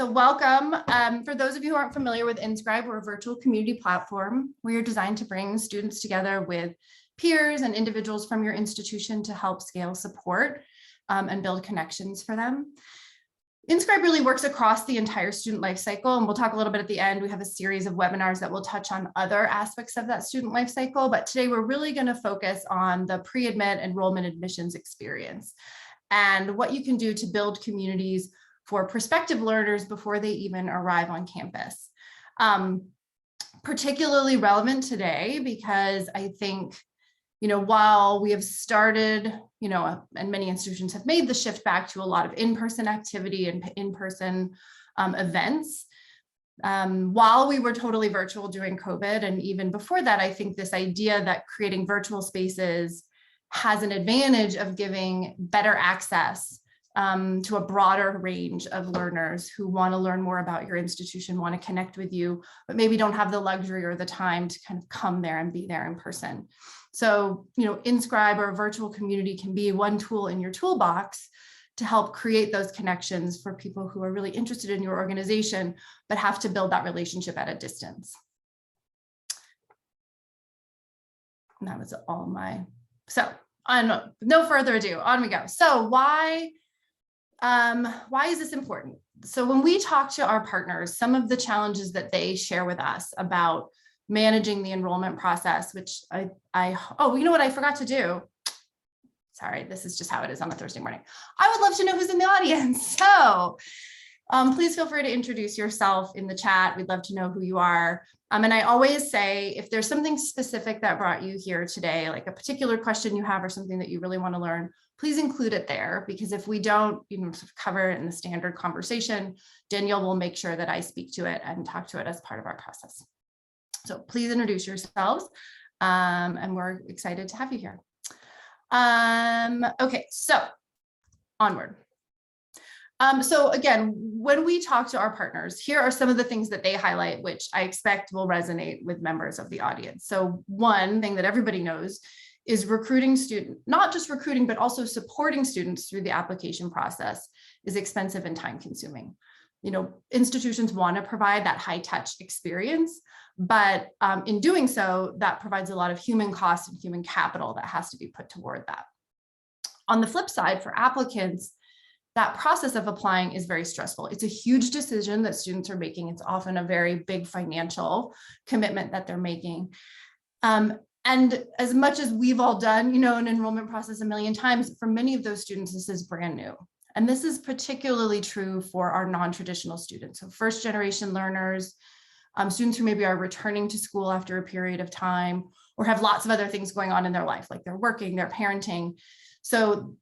So welcome. For those of you who aren't familiar with InScribe, we're a virtual community platform. We are designed to bring students together with peers and individuals from your institution to help scale support and build connections for them. InScribe really works across the entire student life cycle, and we'll talk a little bit at the end. We have a series of webinars that will touch on other aspects of that student life cycle, but today we're really going to focus on the pre-admit enrollment admissions experience and what you can do to build communities for prospective learners before they even arrive on campus. Particularly relevant today because I think, while we have started, and many institutions have made the shift back to a lot of in-person activity and in-person events, while we were totally virtual during COVID, and even before that, I think this idea that creating virtual spaces has an advantage of giving better access to a broader range of learners who want to learn more about your institution, want to connect with you, but maybe don't have the luxury or the time to kind of come there and be there in person. So, InScribe or a virtual community can be one tool in your toolbox to help create those connections for people who are really interested in your organization, but have to build that relationship at a distance. And that was all my, so on no further ado, on we go. So why is this important? So when we talk to our partners, some of the challenges that they share with us about managing the enrollment process, which oh, you know what I forgot to do? Sorry, this is just how it is on a Thursday morning. I would love to know who's in the audience. So please feel free to introduce yourself in the chat. We'd love to know who you are. And I always say, if there's something specific that brought you here today, like a particular question you have or something that you really want to learn, please include it there, because if we don't sort of cover it in the standard conversation, Danielle will make sure that I speak to it and talk to it as part of our process. So please introduce yourselves, and we're excited to have you here. Okay, so onward. So again, when we talk to our partners, here are some of the things that they highlight, which I expect will resonate with members of the audience. So one thing that everybody knows is recruiting students, not just recruiting, but also supporting students through the application process is expensive and time consuming. Institutions want to provide that high touch experience, but in doing so, that provides a lot of human cost and human capital that has to be put toward that. On the flip side, for applicants, that process of applying is very stressful. It's a huge decision that students are making. It's often a very big financial commitment that they're making. And as much as we've all done, an enrollment process a million times, for many of those students, this is brand new. And this is particularly true for our non-traditional students. So first generation learners, students who maybe are returning to school after a period of time or have lots of other things going on in their life, like they're working, they're parenting. So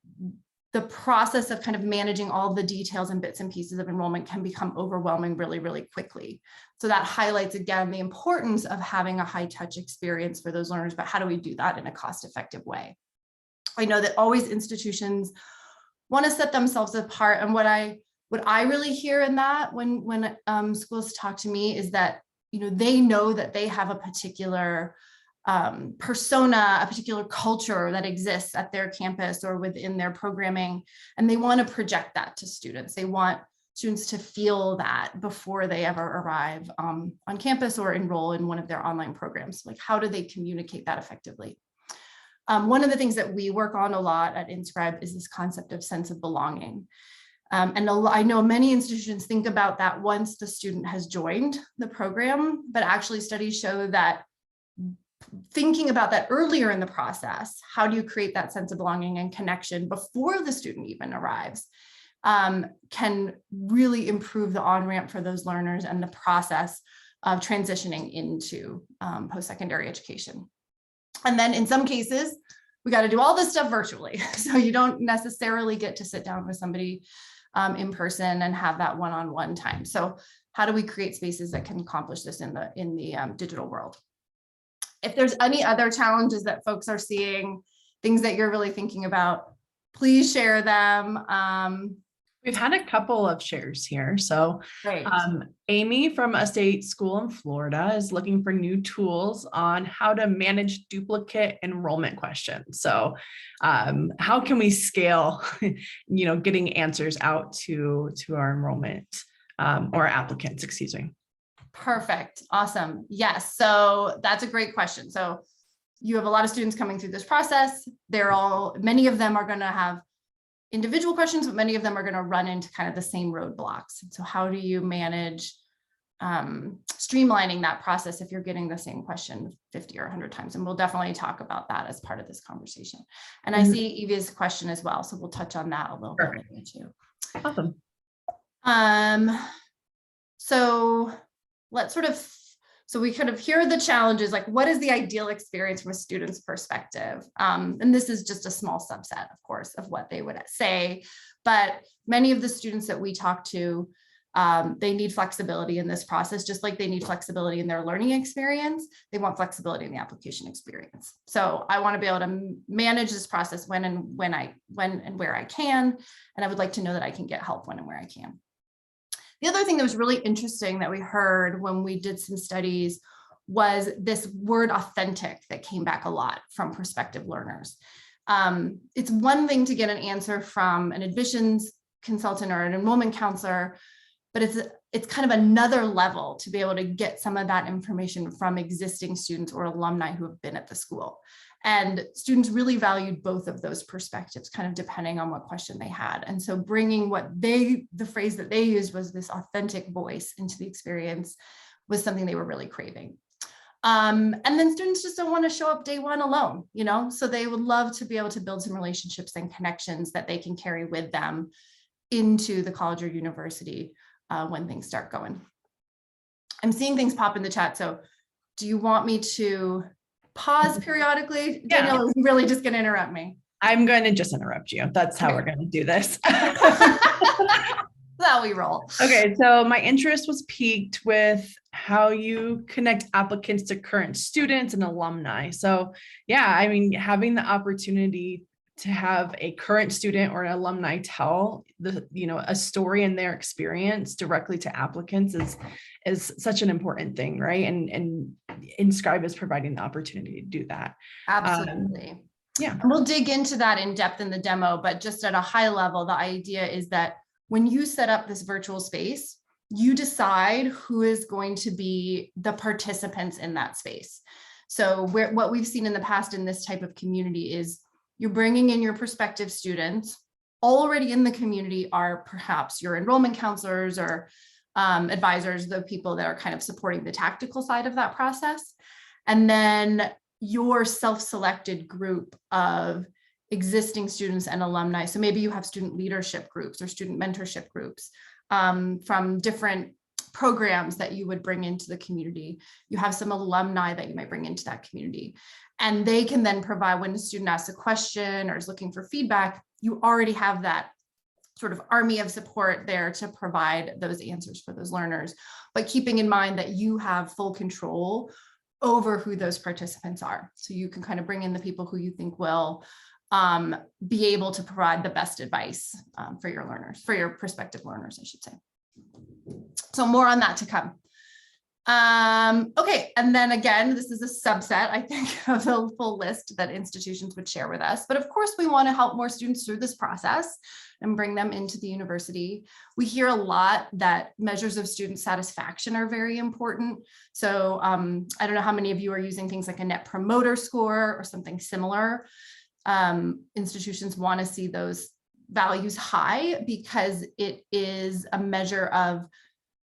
the process of kind of managing all the details and bits and pieces of enrollment can become overwhelming really, really quickly. So that highlights again the importance of having a high touch experience for those learners, but how do we do that in a cost-effective way? I know that always institutions want to set themselves apart, and what I really hear in that when schools talk to me is that they know that they have a particular persona, a particular culture that exists at their campus or within their programming, and they want to project that to students. They want students to feel that before they ever arrive on campus or enroll in one of their online programs. Like, how do they communicate that effectively? One of the things that we work on a lot at InScribe is this concept of sense of belonging. And I know many institutions think about that once the student has joined the program, but actually studies show that thinking about that earlier in the process, how do you create that sense of belonging and connection before the student even arrives, can really improve the on-ramp for those learners and the process of transitioning into post-secondary education. And then in some cases, we got to do all this stuff virtually. So you don't necessarily get to sit down with somebody in person and have that one-on-one time. So how do we create spaces that can accomplish this in the digital world? If there's any other challenges that folks are seeing, things that you're really thinking about, please share them. We've had a couple of shares here. So Amy from a state school in Florida is looking for new tools on how to manage duplicate enrollment questions. So how can we scale, getting answers out to our enrollment or applicants, excuse me. Perfect. Awesome. Yes. So that's a great question. So you have a lot of students coming through this process. Many of them are going to have individual questions, but many of them are going to run into kind of the same roadblocks. So how do you manage streamlining that process if you're getting the same question 50 or 100 times? And we'll definitely talk about that as part of this conversation. And I see Evie's question as well. So we'll touch on that a little bit later too. Awesome. So let's so we kind of hear the challenges, like what is the ideal experience from a student's perspective? And this is just a small subset, of course, of what they would say. But many of the students that we talk to, they need flexibility in this process, just like they need flexibility in their learning experience. They want flexibility in the application experience. So I want to be able to manage this process when and where I can. And I would like to know that I can get help when and where I can. The other thing that was really interesting that we heard when we did some studies was this word authentic that came back a lot from prospective learners. It's one thing to get an answer from an admissions consultant or an enrollment counselor, but it's kind of another level to be able to get some of that information from existing students or alumni who have been at the school. And students really valued both of those perspectives, kind of depending on what question they had. And so bringing the phrase that they used was this authentic voice into the experience was something they were really craving. And then students just don't want to show up day one alone, so they would love to be able to build some relationships and connections that they can carry with them into the college or university when things start going. I'm seeing things pop in the chat. So do you want me to pause periodically? Danielle is really just going to interrupt me. I'm going to just interrupt you. That's how we're going to do this. That we roll. Okay, so my interest was piqued with how you connect applicants to current students and alumni. So yeah, I mean, having the opportunity to have a current student or an alumni tell a story and their experience directly to applicants is such an important thing, right? And InScribe is providing the opportunity to do that. Absolutely. Yeah. And we'll dig into that in depth in the demo, but just at a high level, the idea is that when you set up this virtual space, you decide who is going to be the participants in that space. So what we've seen in the past in this type of community is you're bringing in your prospective students. Already in the community are perhaps your enrollment counselors or advisors, the people that are kind of supporting the tactical side of that process. And then your self-selected group of existing students and alumni. So maybe you have student leadership groups or student mentorship groups from different programs that you would bring into the community. You have some alumni that you might bring into that community. And they can then provide, when a student asks a question or is looking for feedback, you already have that sort of army of support there to provide those answers for those learners, but keeping in mind that you have full control over who those participants are. So you can kind of bring in the people who you think will be able to provide the best advice for your learners, for your prospective learners, I should say. So more on that to come. Okay, and then again, this is a subset, I think, of the full list that institutions would share with us. But of course, we want to help more students through this process and bring them into the university. We hear a lot that measures of student satisfaction are very important. So I don't know how many of you are using things like a Net Promoter Score or something similar. Institutions want to see those values high because it is a measure of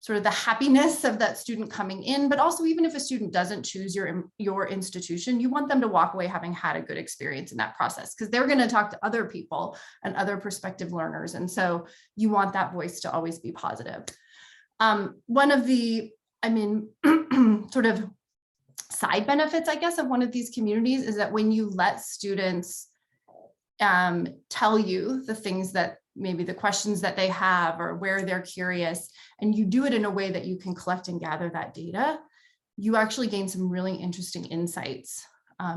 sort of the happiness of that student coming in, but also even if a student doesn't choose your institution, you want them to walk away having had a good experience in that process because they're going to talk to other people and other prospective learners. And so you want that voice to always be positive. One of the, sort of side benefits, I guess, of one of these communities is that when you let students tell you the things that maybe the questions that they have or where they're curious, and you do it in a way that you can collect and gather that data, you actually gain some really interesting insights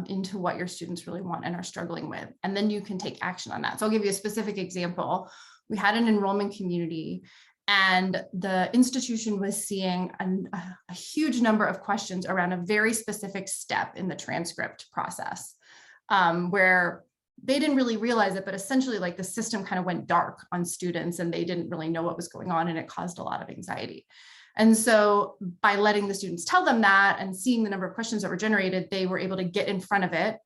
into what your students really want and are struggling with. And then you can take action on that. So I'll give you a specific example. We had an enrollment community and the institution was seeing a huge number of questions around a very specific step in the transcript process where they didn't really realize it, but essentially like the system kind of went dark on students and they didn't really know what was going on, and it caused a lot of anxiety. And so by letting the students tell them that and seeing the number of questions that were generated, they were able to get in front of it.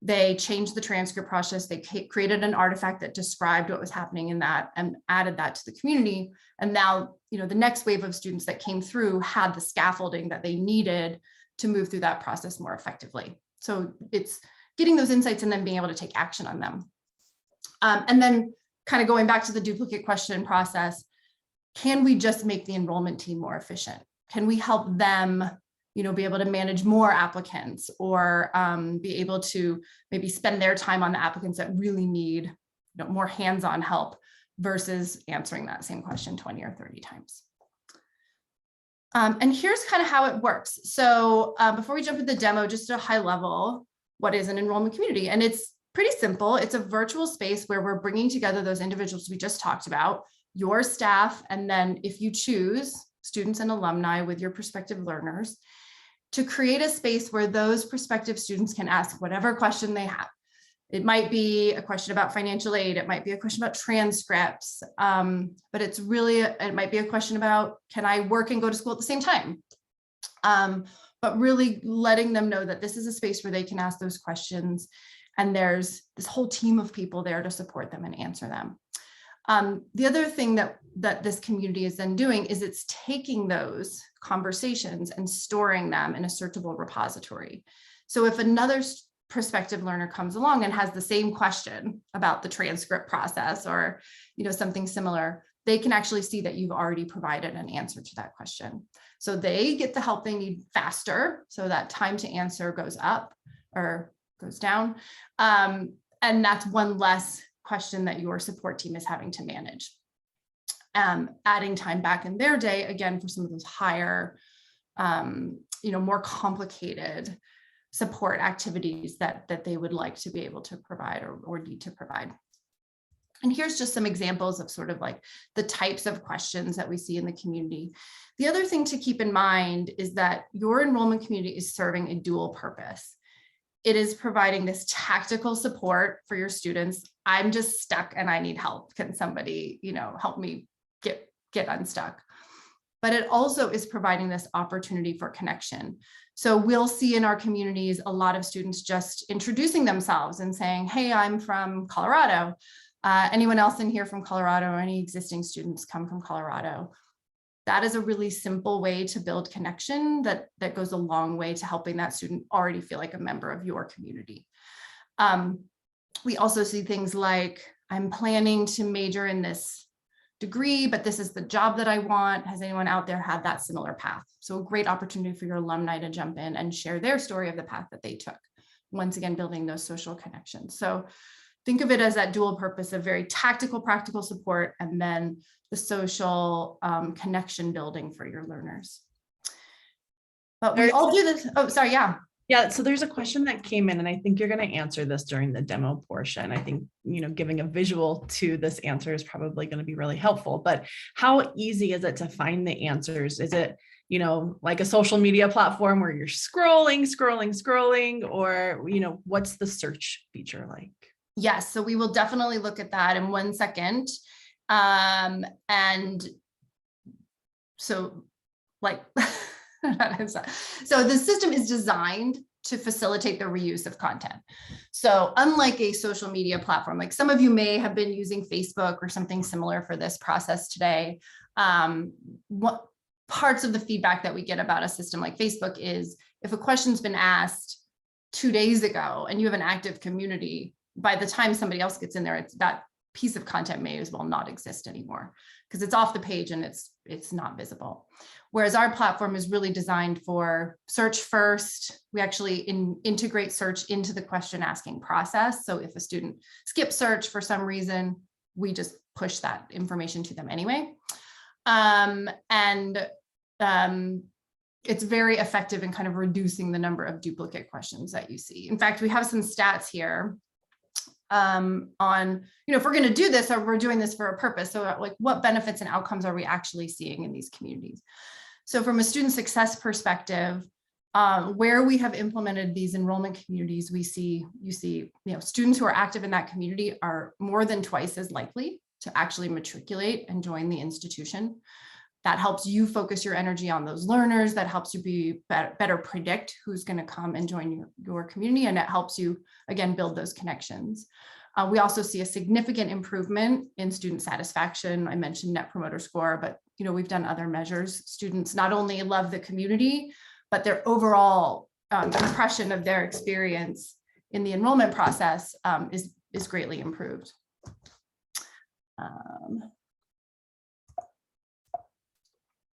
They changed the transcript process. They created an artifact that described what was happening in that and added that to the community. And now, the next wave of students that came through had the scaffolding that they needed to move through that process more effectively. So it's getting those insights and then being able to take action on them. And then kind of going back to the duplicate question process, can we just make the enrollment team more efficient? Can we help them, be able to manage more applicants, or be able to maybe spend their time on the applicants that really need more hands-on help versus answering that same question 20 or 30 times. And here's kind of how it works. So before we jump into the demo, just at a high level, what is an enrollment community? And it's pretty simple. It's a virtual space where we're bringing together those individuals we just talked about, your staff, and then if you choose, students and alumni with your prospective learners, to create a space where those prospective students can ask whatever question they have. It might be a question about financial aid. It might be a question about transcripts, but it might be a question about, can I work and go to school at the same time? But really letting them know that this is a space where they can ask those questions, and there's this whole team of people there to support them and answer them. The other thing that this community is then doing is it's taking those conversations and storing them in a searchable repository. So if another prospective learner comes along and has the same question about the transcript process or something similar, they can actually see that you've already provided an answer to that question. So they get the help they need faster, so that time to answer goes up or goes down. And that's one less question that your support team is having to manage. Adding time back in their day, again, for some of those higher, more complicated support activities that they would like to be able to provide or need to provide. And here's just some examples of sort of like the types of questions that we see in the community. The other thing to keep in mind is that your enrollment community is serving a dual purpose. It is providing this tactical support for your students. I'm just stuck and I need help. Can somebody, help me get unstuck? But it also is providing this opportunity for connection. So we'll see in our communities a lot of students just introducing themselves and saying, hey, I'm from Colorado. Anyone else in here from Colorado, or any existing students come from Colorado? That is a really simple way to build connection that goes a long way to helping that student already feel like a member of your community. We also see things like, I'm planning to major in this degree, but this is the job that I want. Has anyone out there had that similar path? So a great opportunity for your alumni to jump in and share their story of the path that they took. Once again, building those social connections. So think of it as that dual purpose of very tactical, practical support, and then the social connection building for your learners. But we all do this. Oh, sorry. Yeah. Yeah. So there's a question that came in, and I think you're going to answer this during the demo portion. I think, giving a visual to this answer is probably going to be really helpful, but how easy is it to find the answers? Is it, like a social media platform where you're scrolling, or, what's the search feature like? Yes, so we will definitely look at that in 1 second. And so like, so the system is designed to facilitate the reuse of content. So unlike a social media platform, like some of you may have been using Facebook or something similar for this process today, what parts of the feedback that we get about a system like Facebook is if a question's been asked 2 days ago and you have an active community, by the time somebody else gets in there, that piece of content may as well not exist anymore because it's off the page and it's not visible. Whereas our platform is really designed for search first. We actually integrate search into the question asking process. So if a student skips search for some reason, we just push that information to them anyway. It's very effective in kind of reducing the number of duplicate questions that you see. In fact, we have some stats here on, if we're going to do this, or we're doing this for a purpose. So like what benefits and outcomes are we actually seeing in these communities? So from a student success perspective, Where we have implemented these enrollment communities, you see, students who are active in that community are more than twice as likely to actually matriculate and join the institution. That helps you focus your energy on those learners. That helps you be better predict who's going to come and join your community. And it helps you, again, build those connections. We also see a significant improvement in student satisfaction. I mentioned Net Promoter Score, but we've done other measures. Students not only love the community, but their overall impression of their experience in the enrollment process is greatly improved.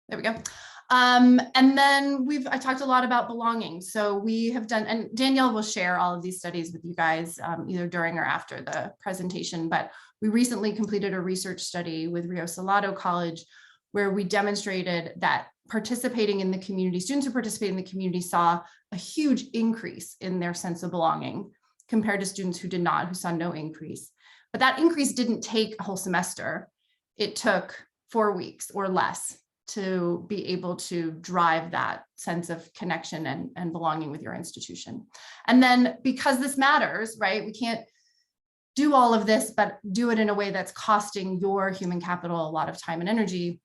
There we go. And then I talked a lot about belonging. So we have done, and Danielle will share all of these studies with you guys either during or after the presentation, but we recently completed a research study with Rio Salado College where we demonstrated that participating in the community, students who participate in the community saw a huge increase in their sense of belonging compared to students who did not, who saw no increase. But that increase didn't take a whole semester. It took 4 weeks or less to be able to drive that sense of connection and belonging with your institution. And then because this matters, right? We can't do all of this, but do it in a way that's costing your human capital a lot of time and energy.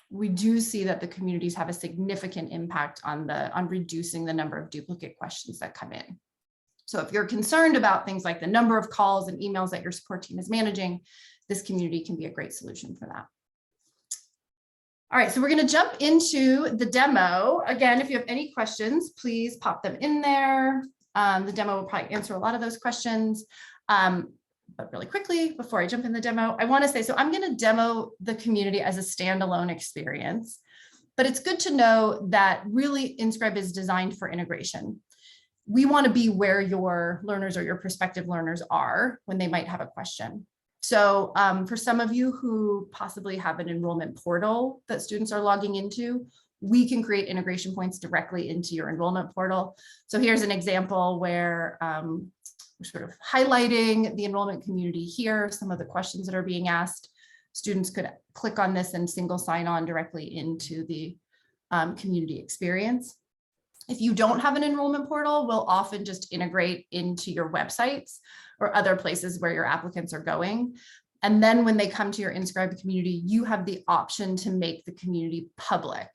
We do see that the communities have a significant impact on reducing the number of duplicate questions that come in. So if you're concerned about things like the number of calls and emails that your support team is managing, this community can be a great solution for that. All right, so we're going to jump into the demo. Again, if you have any questions, please pop them in there. The demo will probably answer a lot of those questions. But really quickly, before I jump in the demo, I want to say, so I'm going to demo the community as a standalone experience, but it's good to know that really InScribe is designed for integration. We want to be where your learners or your prospective learners are when they might have a question. So for some of you who possibly have an enrollment portal that students are logging into, we can create integration points directly into your enrollment portal. So here's an example where we're sort of highlighting the enrollment community here, some of the questions that are being asked. Students could click on this and single sign on directly into the community experience. If you don't have an enrollment portal, we'll often just integrate into your websites or other places where your applicants are going. And then when they come to your InScribe community, you have the option to make the community public,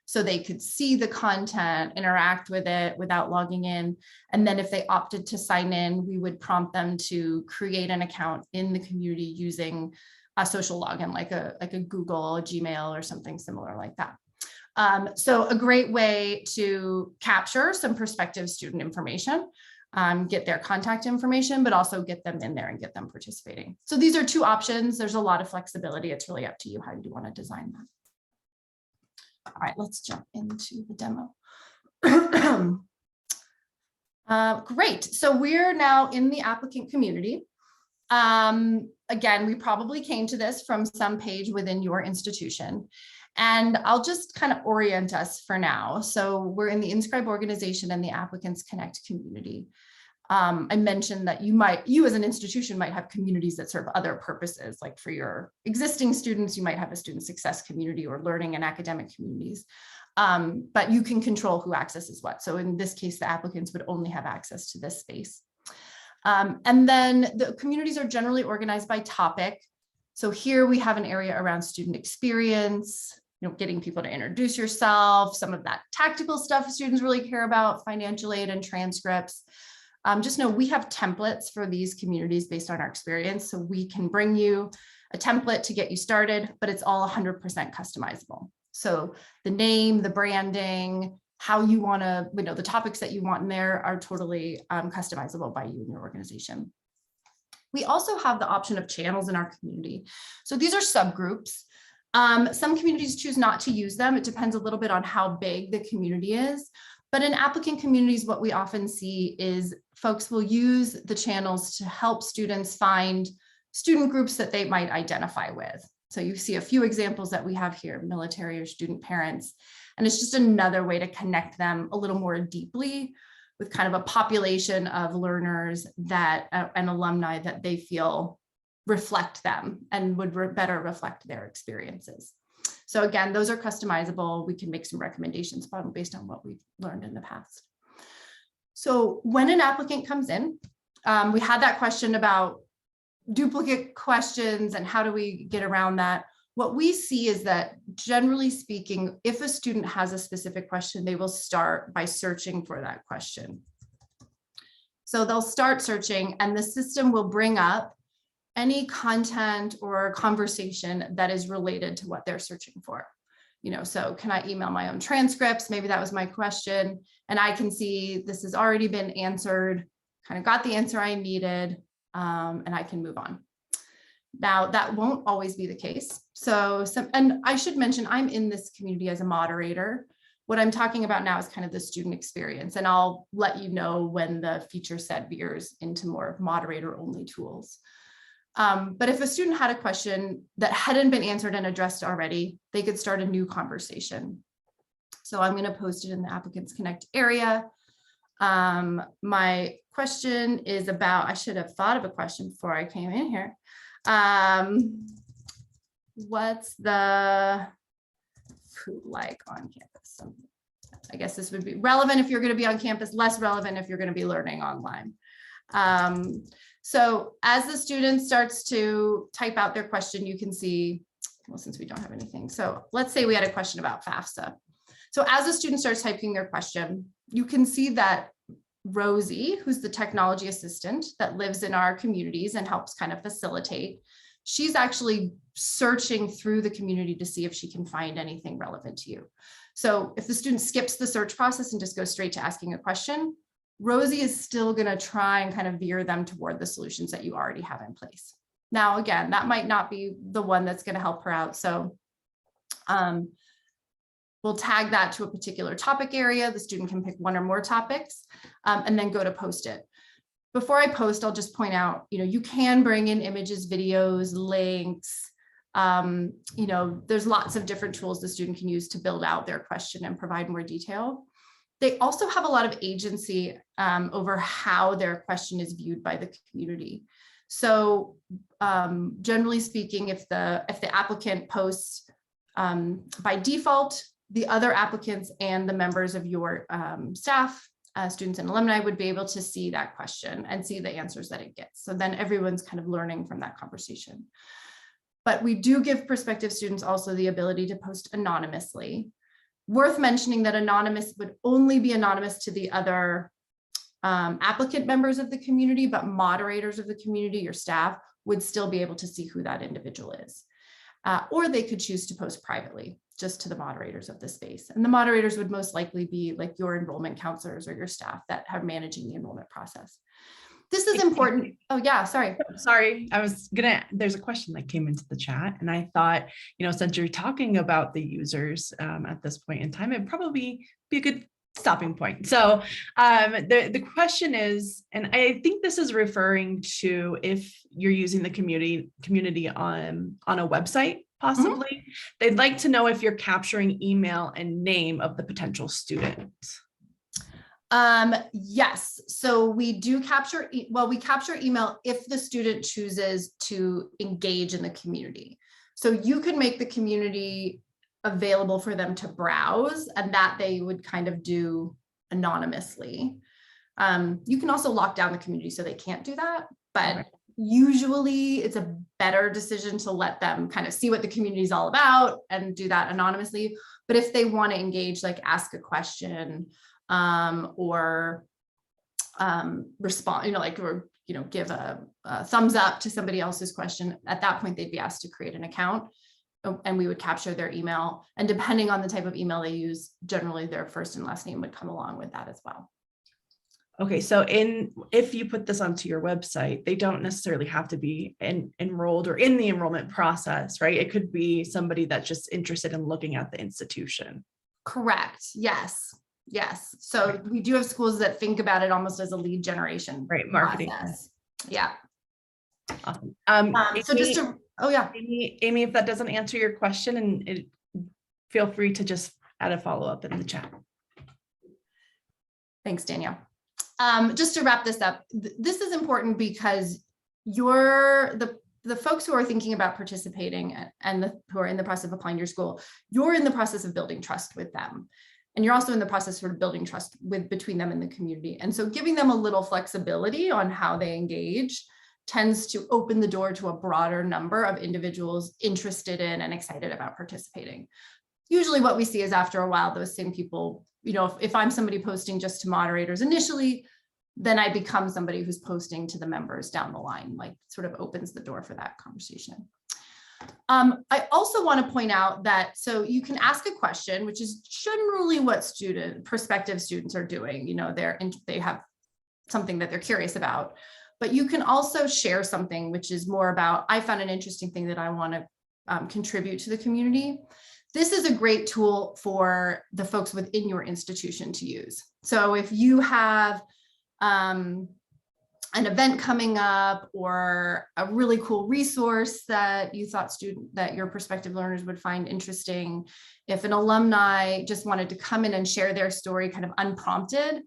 so they could see the content, interact with it without logging in. And then if they opted to sign in, we would prompt them to create an account in the community using a social login, like a Google, a Gmail, or something similar like that. So a great way to capture some prospective student information, get their contact information, but also get them in there and get them participating. So these are two options. There's a lot of flexibility. It's really up to you how you want to design that. All right, let's jump into the demo. Great. So we're now in the applicant community. Again, we probably came to this from some page within your institution. And I'll just kind of orient us for now. So we're in the InScribe organization and the Applicants Connect community. I mentioned that you as an institution might have communities that serve other purposes, like for your existing students, you might have a student success community or learning and academic communities, but you can control who accesses what. So in this case, the applicants would only have access to this space. And then the communities are generally organized by topic. So here we have an area around student experience, getting people to introduce yourself, some of that tactical stuff students really care about, financial aid and transcripts. Just know we have templates for these communities based on our experience. So we can bring you a template to get you started, but it's all 100% customizable. So the name, the branding, how you want to, the topics that you want in there are totally customizable by you and your organization. We also have the option of channels in our community. So these are subgroups. Some communities choose not to use them. It depends a little bit on how big the community is. But in applicant communities, what we often see is folks will use the channels to help students find student groups that they might identify with. So you see a few examples that we have here, military or student parents, and it's just another way to connect them a little more deeply with kind of a population of learners that and alumni that they feel reflect them and would better reflect their experiences. So again, those are customizable. We can make some recommendations based on what we've learned in the past. So when an applicant comes in, we had that question about duplicate questions and how do we get around that. What we see is that generally speaking, if a student has a specific question, they will start by searching for that question. So they'll start searching and the system will bring up any content or conversation that is related to what they're searching for. So can I email my own transcripts? Maybe that was my question. And I can see this has already been answered, kind of got the answer I needed, and I can move on. Now, that won't always be the case. And I should mention, I'm in this community as a moderator. What I'm talking about now is kind of the student experience, and I'll let you know when the feature set veers into more moderator-only tools. But if a student had a question that hadn't been answered and addressed already, they could start a new conversation. So I'm going to post it in the Applicants Connect area. My question is about, I should have thought of a question before I came in here. What's the food like on campus? I guess this would be relevant if you're going to be on campus, less relevant if you're going to be learning online. So as the student starts to type out their question, you can see, well, since we don't have anything. So let's say we had a question about FAFSA. So as the student starts typing their question, you can see that Rosie, who's the technology assistant that lives in our communities and helps kind of facilitate, she's actually searching through the community to see if she can find anything relevant to you. So if the student skips the search process and just goes straight to asking a question, Rosie is still going to try and kind of veer them toward the solutions that you already have in place. Now, again, that might not be the one that's going to help her out. So we'll tag that to a particular topic area. The student can pick one or more topics and then go to post it. Before I post, I'll just point out, you can bring in images, videos, links. There's lots of different tools the student can use to build out their question and provide more detail. They also have a lot of agency over how their question is viewed by the community. So generally speaking, if the applicant posts by default, the other applicants and the members of your staff, students and alumni would be able to see that question and see the answers that it gets. So then everyone's kind of learning from that conversation. But we do give prospective students also the ability to post anonymously. Worth mentioning that anonymous would only be anonymous to the other applicant members of the community, but moderators of the community, your staff, would still be able to see who that individual is. Or they could choose to post privately, just to the moderators of the space. And the moderators would most likely be like your enrollment counselors or your staff that are managing the enrollment process. This is important. Oh yeah, sorry. Sorry, there's a question that came into the chat and I thought, since you're talking about the users at this point in time, it'd probably be a good stopping point. So the question is, and I think this is referring to if you're using the community on a website, possibly, they'd like to know if you're capturing email and name of the potential student. Yes, so we do capture, we capture email if the student chooses to engage in the community. So you can make the community available for them to browse, and that they would kind of do anonymously. You can also lock down the community so they can't do that, but usually it's a better decision to let them kind of see what the community is all about and do that anonymously. But if they want to engage, like ask a question, or respond, or give a thumbs up to somebody else's question, at that point they'd be asked to create an account, and we would capture their email, and depending on the type of email they use, generally their first and last name would come along with that as well. Okay, so if you put this onto your website, they don't necessarily have to be enrolled or in the enrollment process, right? It could be somebody that's just interested in looking at the institution. Correct. Yes. So we do have schools that think about it almost as a lead generation, right? Marketing. Process. Yeah. Awesome. So just to, oh yeah. Amy, if that doesn't answer your question, and feel free to just add a follow-up in the chat. Thanks, Danielle. Just to wrap this up, this is important because the the folks who are thinking about participating and who are in the process of applying to your school, you're in the process of building trust with them. And you're also in the process of sort of building trust between them and the community. And so giving them a little flexibility on how they engage tends to open the door to a broader number of individuals interested in and excited about participating. Usually what we see is after a while, those same people, if I'm somebody posting just to moderators initially, then I become somebody who's posting to the members down the line, like sort of opens the door for that conversation. I also want to point out that, so you can ask a question, which is generally what prospective students are doing. They have something that they're curious about, but you can also share something which is more about, I found an interesting thing that I want to contribute to the community. This is a great tool for the folks within your institution to use. So if you have an event coming up or a really cool resource that you thought that your prospective learners would find interesting, if an alumni just wanted to come in and share their story kind of unprompted,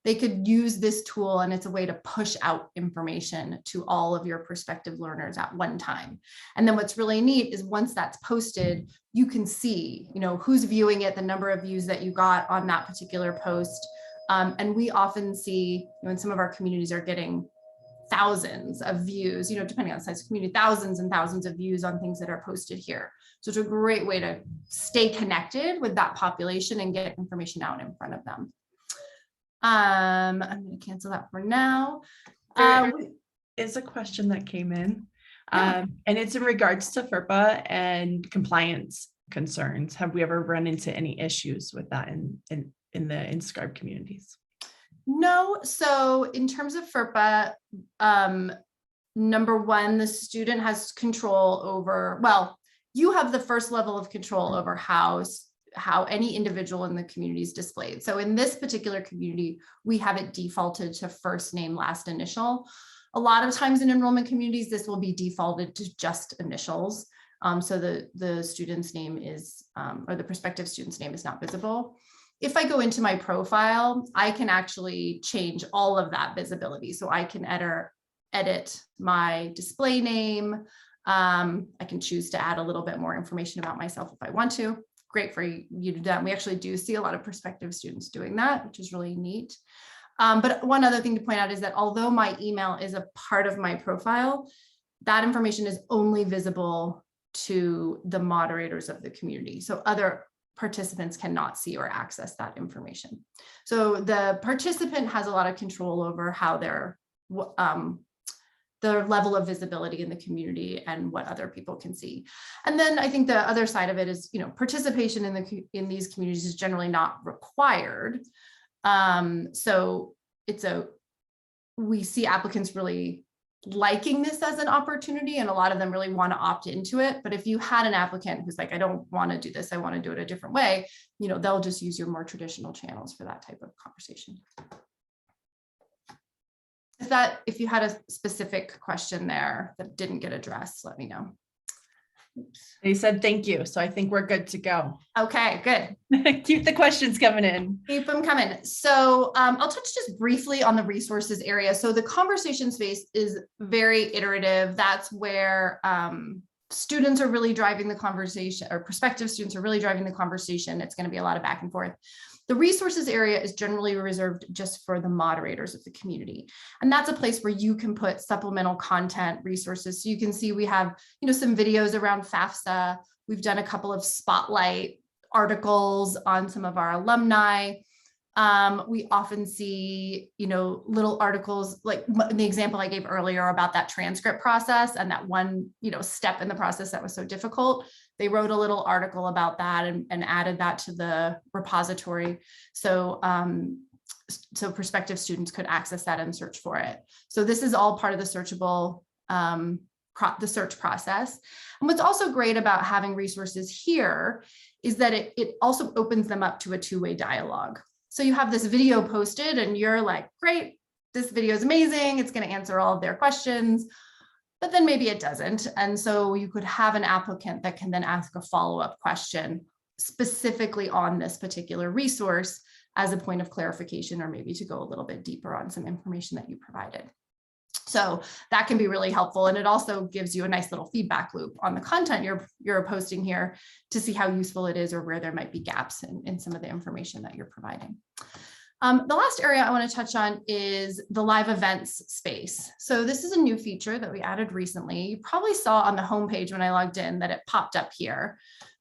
they could use this tool, and it's a way to push out information to all of your prospective learners at one time. And then what's really neat is once that's posted, you can see, who's viewing it, the number of views that you got on that particular post. And we often see, in some of our communities are getting thousands of views, depending on the size of community, thousands and thousands of views on things that are posted here. So it's a great way to stay connected with that population and get information out in front of them. I'm going to cancel that for now. There is a question that came in, and it's in regards to FERPA and compliance concerns. Have we ever run into any issues with that in the InScribe communities? No. So in terms of FERPA, number one, the student has control over, you have the first level of control over how any individual in the community is displayed. So in this particular community, we have it defaulted to first name, last initial. A lot of times in enrollment communities, this will be defaulted to just initials. So the student's name is, or the prospective student's name is not visible. If I go into my profile, I can actually change all of that visibility. So I can edit my display name. I can choose to add a little bit more information about myself if I want to. Great for you to do that. And we actually do see a lot of prospective students doing that, which is really neat. But one other thing to point out is that although my email is a part of my profile, that information is only visible to the moderators of the community. So other participants cannot see or access that information. So the participant has a lot of control over how their level of visibility in the community and what other people can see. And then I think the other side of it is, participation in these communities is generally not required. So we see applicants really liking this as an opportunity, and a lot of them really want to opt into it. But if you had an applicant who's like, I don't want to do this, I want to do it a different way, they'll just use your more traditional channels for that type of conversation. If you had a specific question there that didn't get addressed, let me know. Oops. They said thank you, so I think we're good to go. Okay, good. Keep the questions coming in. Keep them coming. So I'll touch just briefly on the resources area. So the conversation space is very iterative. That's where students are really driving the conversation, or prospective students are really driving the conversation. It's going to be a lot of back and forth. The resources area is generally reserved just for the moderators of the community. And that's a place where you can put supplemental content resources. So you can see we have, some videos around FAFSA. We've done a couple of spotlight articles on some of our alumni. We often see, little articles like the example I gave earlier about that transcript process and that one, step in the process that was so difficult. They wrote a little article about that and added that to the repository. So, so prospective students could access that and search for it. So this is all part of the searchable, the search process. And what's also great about having resources here is that it also opens them up to a two-way dialogue. So you have this video posted and you're like, great, this video is amazing. It's going to answer all of their questions, but then maybe it doesn't. And so you could have an applicant that can then ask a follow-up question specifically on this particular resource as a point of clarification, or maybe to go a little bit deeper on some information that you provided. So that can be really helpful. And it also gives you a nice little feedback loop on the content you're posting here to see how useful it is or where there might be gaps in some of the information that you're providing. The last area I want to touch on is the live events space. So this is a new feature that we added recently. You probably saw on the homepage when I logged in that it popped up here.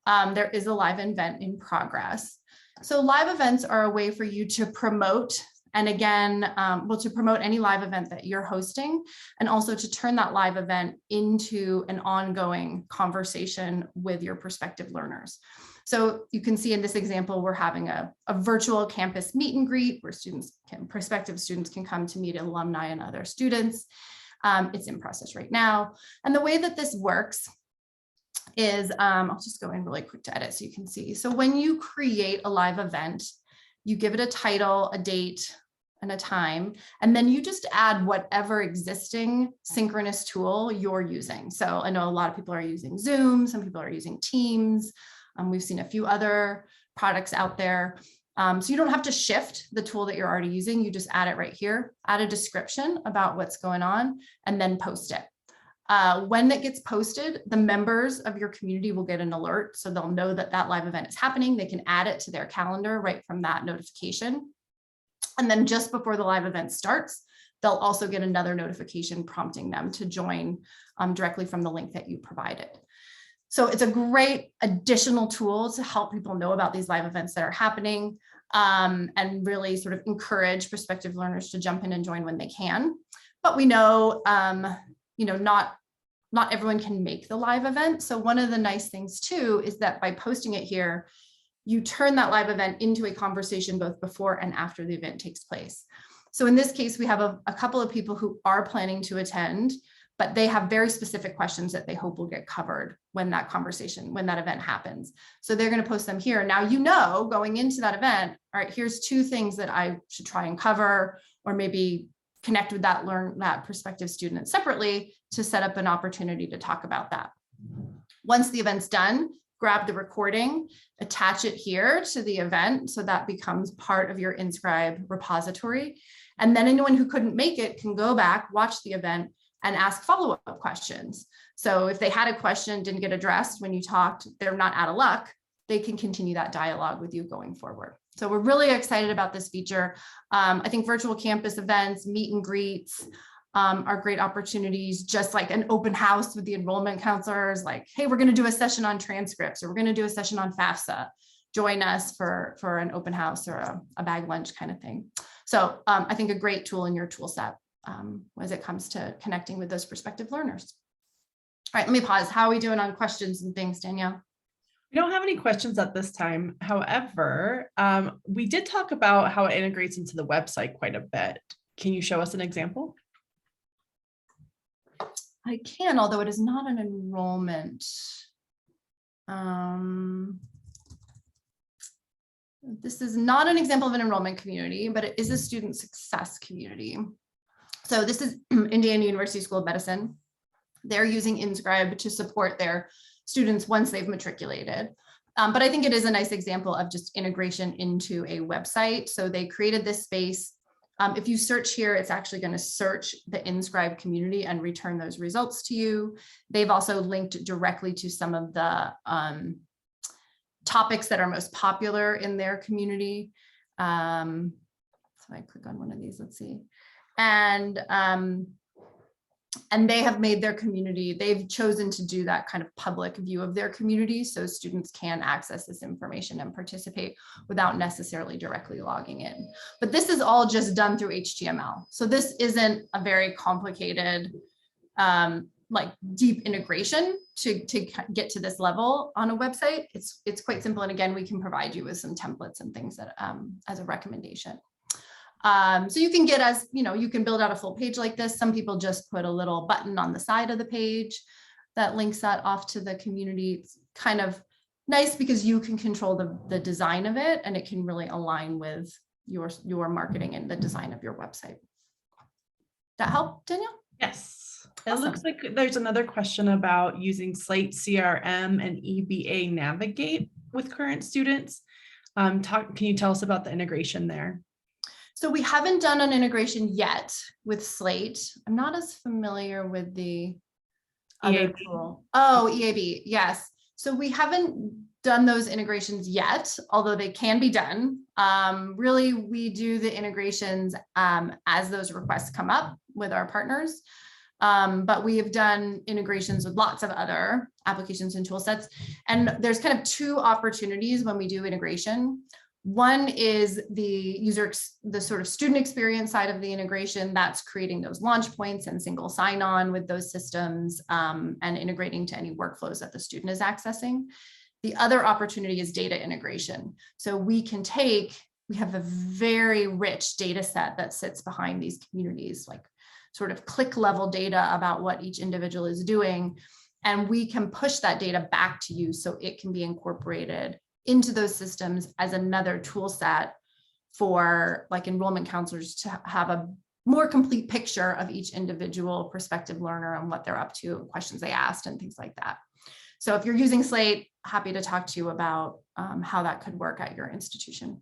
There is a live event in progress. So live events are a way for you to promote, and again, to promote any live event that you're hosting, and also to turn that live event into an ongoing conversation with your prospective learners. So you can see in this example, we're having a virtual campus meet and greet where prospective students can come to meet alumni and other students. It's in process right now. And the way that this works is, I'll just go in really quick to edit so you can see. So when you create a live event, you give it a title, a date, and a time, and then you just add whatever existing synchronous tool you're using. So I know a lot of people are using Zoom, some people are using Teams. We've seen a few other products out there. So you don't have to shift the tool that you're already using. You just add it right here, add a description about what's going on, and then post it. When it gets posted, the members of your community will get an alert. So they'll know that that live event is happening. They can add it to their calendar right from that notification. And then just before the live event starts, they'll also get another notification prompting them to join directly from the link that you provided. So it's a great additional tool to help people know about these live events that are happening, and really sort of encourage prospective learners to jump in and join when they can. But we know, not everyone can make the live event. So one of the nice things too is that by posting it here, you turn that live event into a conversation both before and after the event takes place. So in this case, we have a couple of people who are planning to attend, but they have very specific questions that they hope will get covered when that event happens. So they're going to post them here. Now, going into that event, all right, here's 2 things that I should try and cover, or maybe connect with that prospective student separately to set up an opportunity to talk about that. Once the event's done, grab the recording, attach it here to the event, so that becomes part of your InScribe repository. And then anyone who couldn't make it can go back, watch the event, and ask follow-up questions. So if they had a question, didn't get addressed when you talked, they're not out of luck, they can continue that dialogue with you going forward. So we're really excited about this feature. I think virtual campus events, meet and greets, are great opportunities, just like an open house with the enrollment counselors, like, hey, we're going to do a session on transcripts, or we're going to do a session on FAFSA. Join us for an open house or a bag lunch kind of thing. So I think a great tool in your tool set as it comes to connecting with those prospective learners. All right, let me pause. How are we doing on questions and things, Danielle? We don't have any questions at this time. However, we did talk about how it integrates into the website quite a bit. Can you show us an example? I can, although it is not an enrollment. This is not an example of an enrollment community, but it is a student success community. So this is Indiana University School of Medicine. They're using InScribe to support their students once they've matriculated. But I think it is a nice example of just integration into a website. So they created this space. If you search here, it's actually going to search the InScribe community and return those results to you. They've also linked directly to some of the topics that are most popular in their community. So I click on one of these, let's see. And they have made their community, they've chosen to do that kind of public view of their community, so students can access this information and participate without necessarily directly logging in. But this is all just done through HTML. So this isn't a very complicated, like deep integration to get to this level on a website. It's quite simple. And again, we can provide you with some templates and things that as a recommendation. So you can get you can build out a full page like this. Some people just put a little button on the side of the page that links that off to the community. It's kind of nice because you can control the design of it, and it can really align with your marketing and the design of your website. That help, Danielle? Yes. Awesome. It looks like there's another question about using Slate CRM and EBA Navigate with current students. Can you tell us about the integration there? So we haven't done an integration yet with Slate. I'm not as familiar with the other EAB. tool. Oh, EAB, yes. So we haven't done those integrations yet, although they can be done. Really, we do the integrations as those requests come up with our partners. But we have done integrations with lots of other applications and tool sets. And there's kind of two opportunities when we do integration. One is the sort of student experience side of the integration. That's creating those launch points and single sign-on with those systems and integrating to any workflows that the student is accessing. The other opportunity is data integration. So we have a very rich data set that sits behind these communities, like sort of click level data about what each individual is doing. And we can push that data back to you so it can be incorporated into those systems as another tool set for like enrollment counselors to have a more complete picture of each individual prospective learner and what they're up to, questions they asked and things like that. So if you're using Slate, happy to talk to you about how that could work at your institution.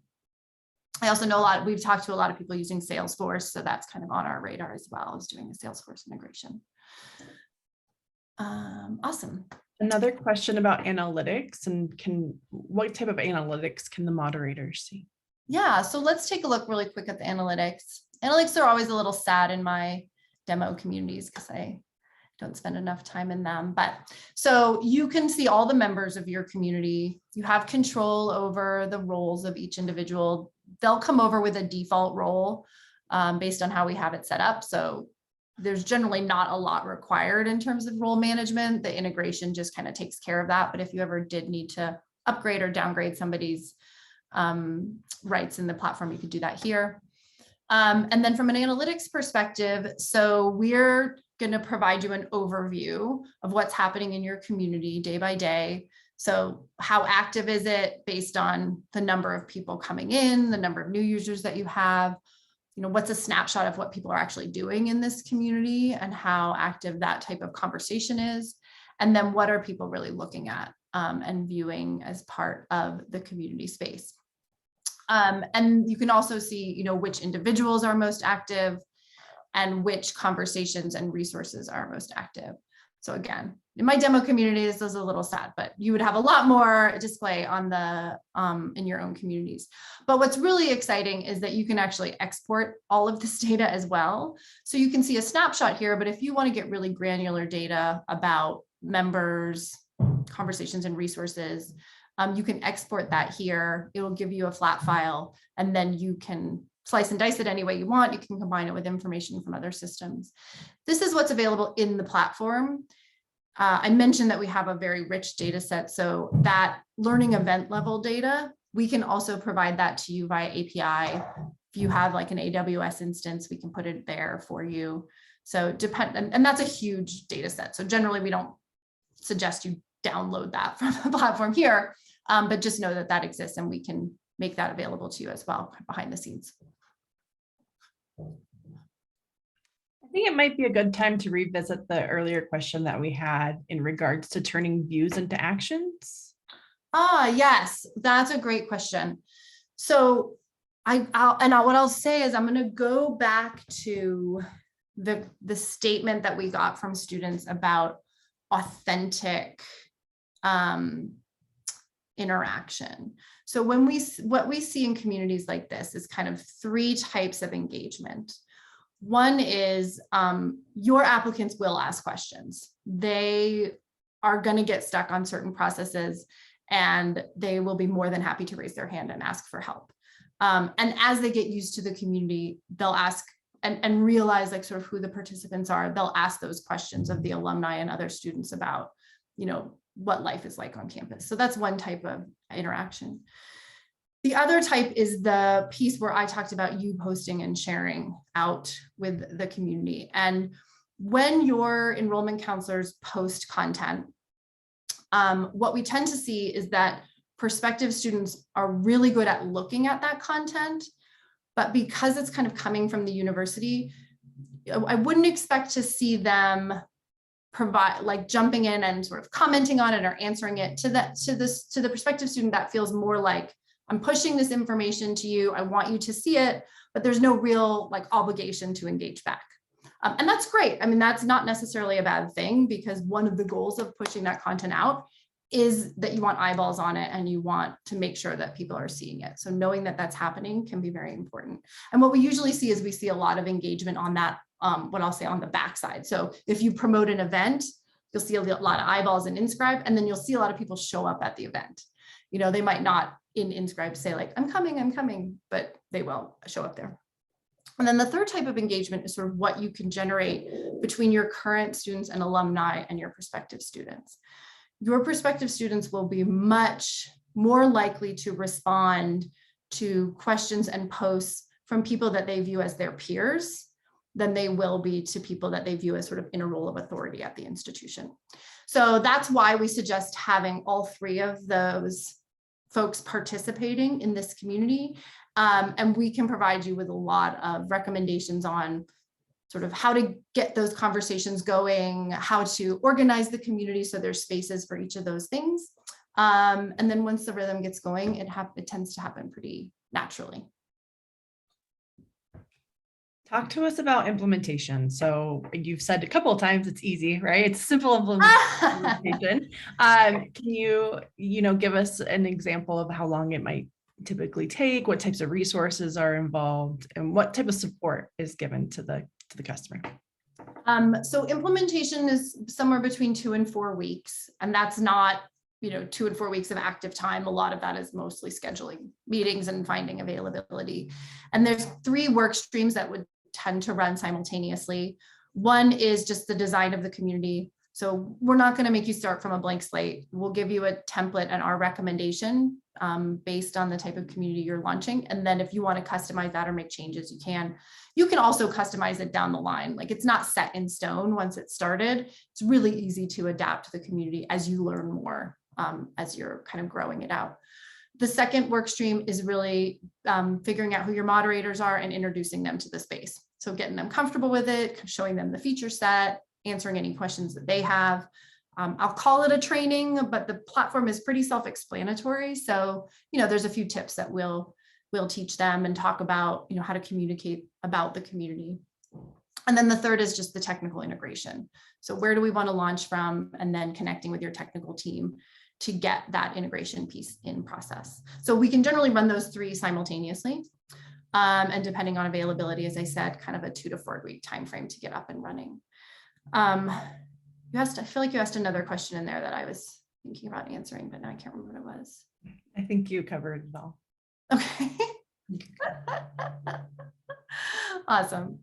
I also know we've talked to a lot of people using Salesforce, so that's kind of on our radar as well as doing a Salesforce integration. Awesome. Another question about analytics and what type of analytics can the moderators see? Yeah, so let's take a look really quick at the analytics. Analytics are always a little sad in my demo communities because I don't spend enough time in them. But so you can see all the members of your community. You have control over the roles of each individual. They'll come over with a default role based on how we have it set up. So there's generally not a lot required in terms of role management. The integration just kind of takes care of that. But if you ever did need to upgrade or downgrade somebody's rights in the platform, you could do that here. And then from an analytics perspective, so we're going to provide you an overview of what's happening in your community day by day. So how active is it based on the number of people coming in, the number of new users that you have, what's a snapshot of what people are actually doing in this community and how active that type of conversation is. And then what are people really looking at and viewing as part of the community space. And you can also see, which individuals are most active and which conversations and resources are most active. So again, in my demo community, this is a little sad, but you would have a lot more display on the in your own communities. But what's really exciting is that you can actually export all of this data as well. So you can see a snapshot here, but if you want to get really granular data about members, conversations, and resources, you can export that here. It will give you a flat file, and then you can slice and dice it any way you want. You can combine it with information from other systems. This is what's available in the platform. I mentioned that we have a very rich data set. So that learning event level data, we can also provide that to you via API. If you have like an AWS instance, we can put it there for you. So and that's a huge data set. So generally we don't suggest you download that from the platform here, but just know that that exists and we can make that available to you as well behind the scenes. I think it might be a good time to revisit the earlier question that we had in regards to turning views into actions. Yes, that's a great question. So what I'll say is I'm going to go back to the statement that we got from students about authentic interaction. So what we see in communities like this is kind of three types of engagement. One is your applicants will ask questions. They are going to get stuck on certain processes and they will be more than happy to raise their hand and ask for help. And as they get used to the community, they'll ask and realize like sort of who the participants are. They'll ask those questions of the alumni and other students about, what life is like on campus. So that's one type of interaction. The other type is the piece where I talked about you posting and sharing out with the community. And when your enrollment counselors post content, what we tend to see is that prospective students are really good at looking at that content, but because it's kind of coming from the university, I wouldn't expect to see them jumping in and sort of commenting on it or answering it to the prospective student. That feels more like I'm pushing this information to you. I want you to see it, but there's no real like obligation to engage back. And that's great. I mean, that's not necessarily a bad thing, because one of the goals of pushing that content out is that you want eyeballs on it and you want to make sure that people are seeing it. So knowing that that's happening can be very important. And what we usually see is we see a lot of engagement on that, what I'll say on the backside. So if you promote an event, you'll see a lot of eyeballs in InScribe, and then you'll see a lot of people show up at the event. You know, they might not in InScribe say like, I'm coming, but they will show up there. And then the third type of engagement is sort of what you can generate between your current students and alumni and your prospective students. Your prospective students will be much more likely to respond to questions and posts from people that they view as their peers than they will be to people that they view as sort of in a role of authority at the institution. So that's why we suggest having all three of those folks participating in this community. And we can provide you with a lot of recommendations on sort of how to get those conversations going, how to organize the community so there's spaces for each of those things. And then once the rhythm gets going, it tends to happen pretty naturally. Talk to us about implementation. So you've said a couple of times it's easy, right? It's simple implementation. Can you give us an example of how long it might typically take, what types of resources are involved, and what type of support is given to the customer? So implementation is somewhere between 2 and 4 weeks, and that's not 2 and 4 weeks of active time. A lot of that is mostly scheduling meetings and finding availability. And there's 3 work streams that would tend to run simultaneously. One is just the design of the community. So we're not going to make you start from a blank slate. We'll give you a template and our recommendation based on the type of community you're launching. And then if you want to customize that or make changes, you can. You can also customize it down the line. Like, it's not set in stone once it's started. It's really easy to adapt to the community as you learn more, as you're kind of growing it out. The second work stream is really figuring out who your moderators are and introducing them to the space. So getting them comfortable with it, showing them the feature set, answering any questions that they have. I'll call it a training, but the platform is pretty self-explanatory. So, there's a few tips that we'll teach them and talk about, how to communicate about the community. And then the third is just the technical integration. So where do we want to launch from, and then connecting with your technical team to get that integration piece in process. So we can generally run those 3 simultaneously. And depending on availability, as I said, kind of a 2 to 4 week timeframe to get up and running. I feel like you asked another question in there that I was thinking about answering, but now I can't remember what it was. I think you covered it all. Okay. Awesome.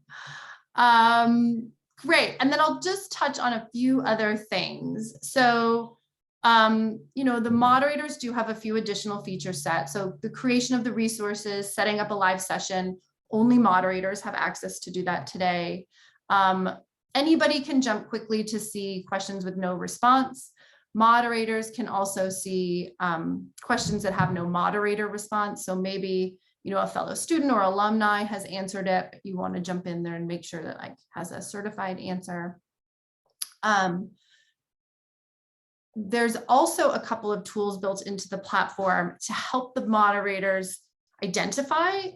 Great. And then I'll just touch on a few other things. So, the moderators do have a few additional feature sets. So the creation of the resources, setting up a live session, only moderators have access to do that today. Anybody can jump quickly to see questions with no response. Moderators can also see questions that have no moderator response. So maybe, a fellow student or alumni has answered it, but you want to jump in there and make sure that has a certified answer. There's also a couple of tools built into the platform to help the moderators identify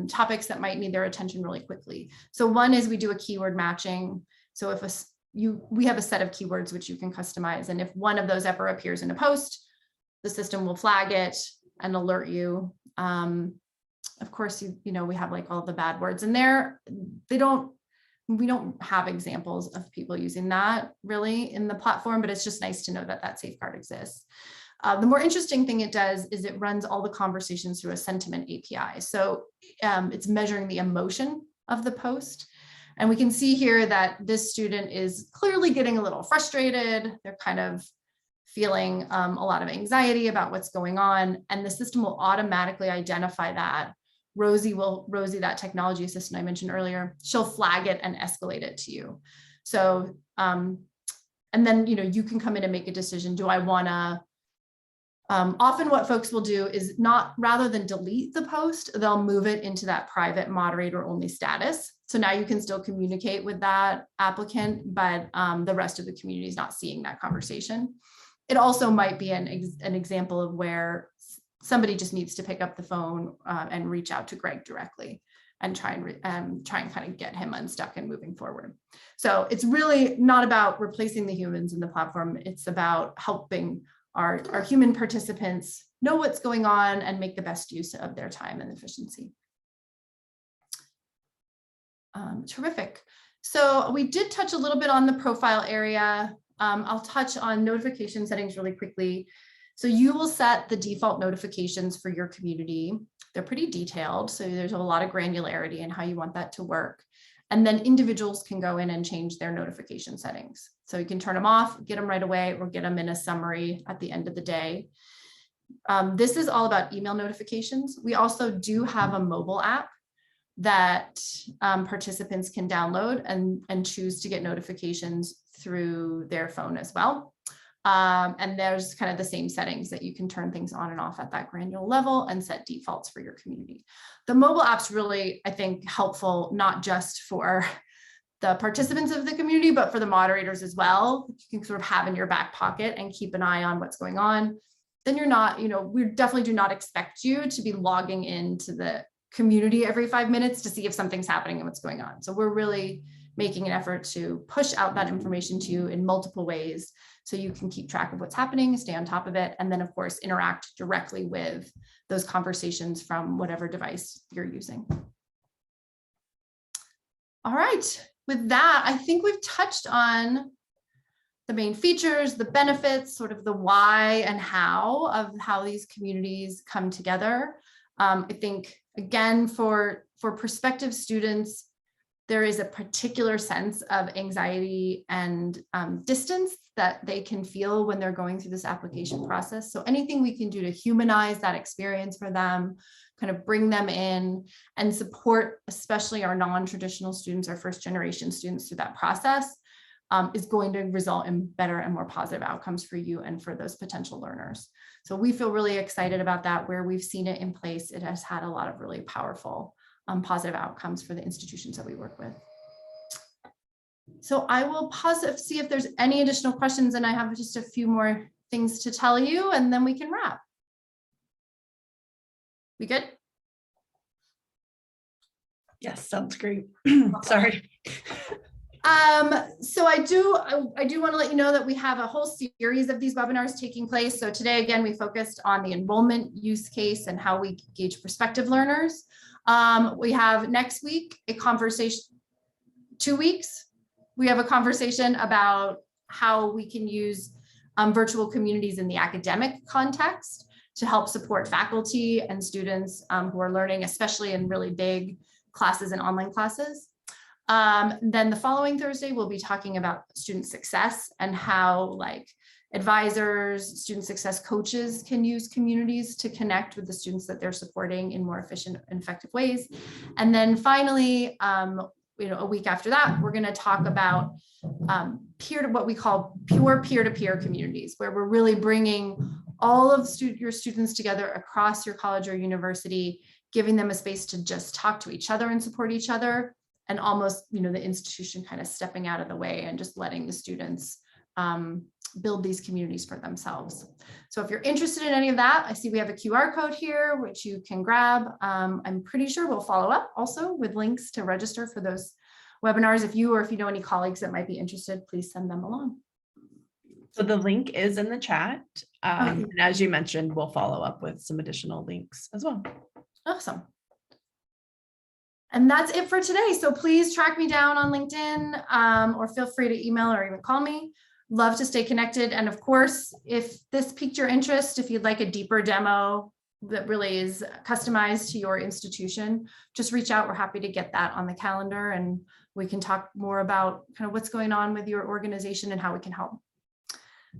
topics that might need their attention really quickly. So one is we do a keyword matching. So if we have a set of keywords which you can customize, and if one of those ever appears in a post, the system will flag it and alert you. Of course, we have all the bad words in there. We don't have examples of people using that really in the platform, but it's just nice to know that that safeguard exists. The more interesting thing it does is it runs all the conversations through a sentiment API. So it's measuring the emotion of the post. And we can see here that this student is clearly getting a little frustrated. They're kind of feeling a lot of anxiety about what's going on. And the system will automatically identify that. Rosie, that technology assistant I mentioned earlier, she'll flag it and escalate it to you. So, and then, you can come in and make a decision. Do I want to, often what folks will do is rather than delete the post, they'll move it into that private moderator only status. So now you can still communicate with that applicant, but the rest of the community is not seeing that conversation. It also might be an example of where somebody just needs to pick up the phone and reach out to Greg directly and try and kind of get him unstuck and moving forward. So it's really not about replacing the humans in the platform. It's about helping our human participants know what's going on and make the best use of their time and efficiency. Terrific. So we did touch a little bit on the profile area. I'll touch on notification settings really quickly. So you will set the default notifications for your community. They're pretty detailed, so there's a lot of granularity in how you want that to work. And then individuals can go in and change their notification settings. So you can turn them off, get them right away, or get them in a summary at the end of the day. This is all about email notifications. We also do have a mobile app that participants can download and choose to get notifications through their phone as well. And there's kind of the same settings that you can turn things on and off at that granular level and set defaults for your community. The mobile app's really, I think, helpful, not just for the participants of the community, but for the moderators as well. You can sort of have in your back pocket and keep an eye on what's going on. Then you're not, we definitely do not expect you to be logging into the community every 5 minutes to see if something's happening and what's going on. So we're really making an effort to push out that information to you in multiple ways so you can keep track of what's happening, stay on top of it, and then of course interact directly with those conversations from whatever device you're using. All right, with that, I think we've touched on the main features, the benefits, sort of the why and how of how these communities come together. I think, again, for prospective students, there is a particular sense of anxiety and distance that they can feel when they're going through this application process. So anything we can do to humanize that experience for them, kind of bring them in and support, especially our non-traditional students, our first generation students through that process, is going to result in better and more positive outcomes for you and for those potential learners. So we feel really excited about that. Where we've seen it in place, it has had a lot of really powerful positive outcomes for the institutions that we work with. So I will pause to see if there's any additional questions, and I have just a few more things to tell you, and then we can wrap. We good? Yes, sounds great. Sorry. So I do want to let you know that we have a whole series of these webinars taking place. So today, again, we focused on the enrollment use case and how we gauge prospective learners. We have next week a conversation, 2 weeks. We have a conversation about how we can use virtual communities in the academic context to help support faculty and students who are learning, especially in really big classes and online classes. Then the following Thursday, we'll be talking about student success and how advisors, student success coaches can use communities to connect with the students that they're supporting in more efficient and effective ways. And then finally, a week after that, we're going to talk about what we call pure peer-to-peer communities, where we're really bringing all of your students together across your college or university, giving them a space to just talk to each other and support each other, and almost, the institution kind of stepping out of the way and just letting the students build these communities for themselves. So if you're interested in any of that, I see we have a QR code here, which you can grab. I'm pretty sure we'll follow up also with links to register for those webinars. If you know any colleagues that might be interested, please send them along. So the link is in the chat. And as you mentioned, we'll follow up with some additional links as well. Awesome. And that's it for today. So please track me down on LinkedIn or feel free to email or even call me. Love to stay connected. And of course, if this piqued your interest, if you'd like a deeper demo that really is customized to your institution, just reach out. We're happy to get that on the calendar, and we can talk more about kind of what's going on with your organization and how we can help.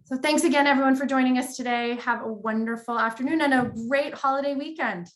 So thanks again, everyone, for joining us today. Have a wonderful afternoon and a great holiday weekend.